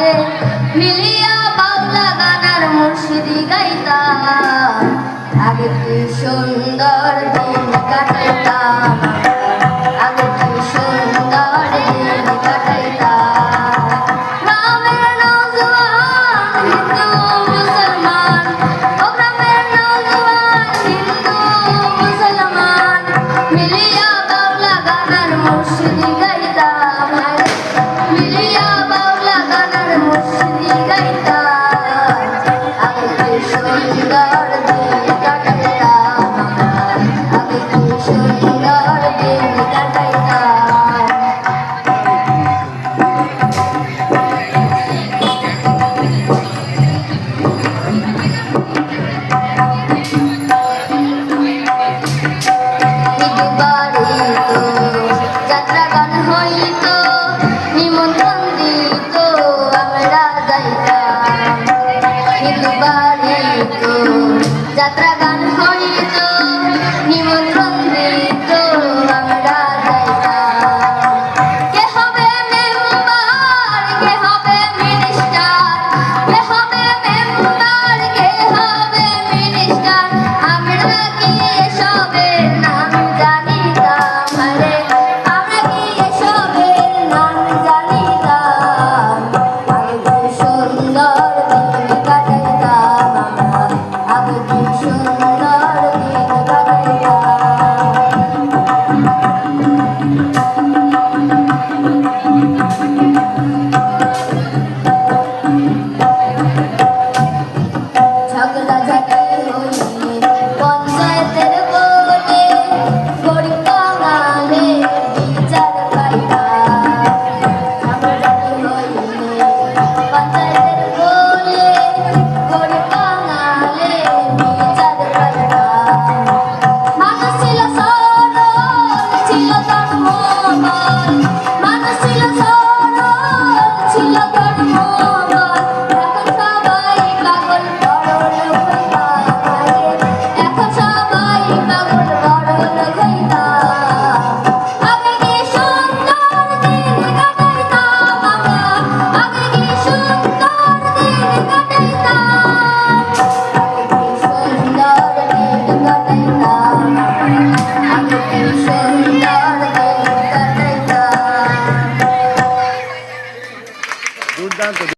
রে মিলিয়া বাউলা গানার মুর্শিদি গাইতাম আগে কি সুন্দর দিন কাটাইতাম আগে কি সুন্দর দিন কাটাইতাম গ্রামের নওজোয়ান হিন্দু মুসলমান ও গ্রামের নওজোয়ান হিন্দু মুসলমান মিলিয়া বাউলা গানার মুর্শিদি গাইতাম মিলিয়া বাউলা গানার মুর্শিদি গাইতাম আগে কি সুন্দর দিন কাটাইতাম আগে কি সুন্দর দিন কাটাইতাম যাত্রা গান হইত নিমন্ত্রণ দিত আমরা যাইতাম হিন্দু বাড়িত যাত্রা গান হইত নিমন্ত্রণ দিত আমরা যাইতাম কে হবে মেম্বার কে হবে মিনিস্টার কে হবে মেম্বার কে হবে মিনিস্টার আমরা কি এসবের নাম জানিতাম রে আমরা কি এসবের নাম জানিতাম আগে কি সুন্দর দিন কাটাইতাম আমরা আগে কি সুন্দর দিন কাটাইতাম ঝগড়াঝাটি হইলে পঞ্চায়েতের বলে গরিব বাঙালি বিচার পাইতাম ঝগড়াঝাটি হইলে পঞ্চায়েতের বলে গরিব বাঙালি বিচার পাইতাম মানুষ ছিল সরল ছিল ধর্মবল মানুষ ছিল সরল ছিল ধর্মবল এখন সবাই পাগল বড় হইতাম এখন সবাই পাগল বড় হইতাম আগে কি সুন্দর দিন কাটাইতাম আমরা আগে কি সুন্দর দিন কাটাইতাম আগে কি সুন্দর দিন কাটাইতাম আগে কি সুন্দর দিন কাটাইতাম দুর্দান্ত।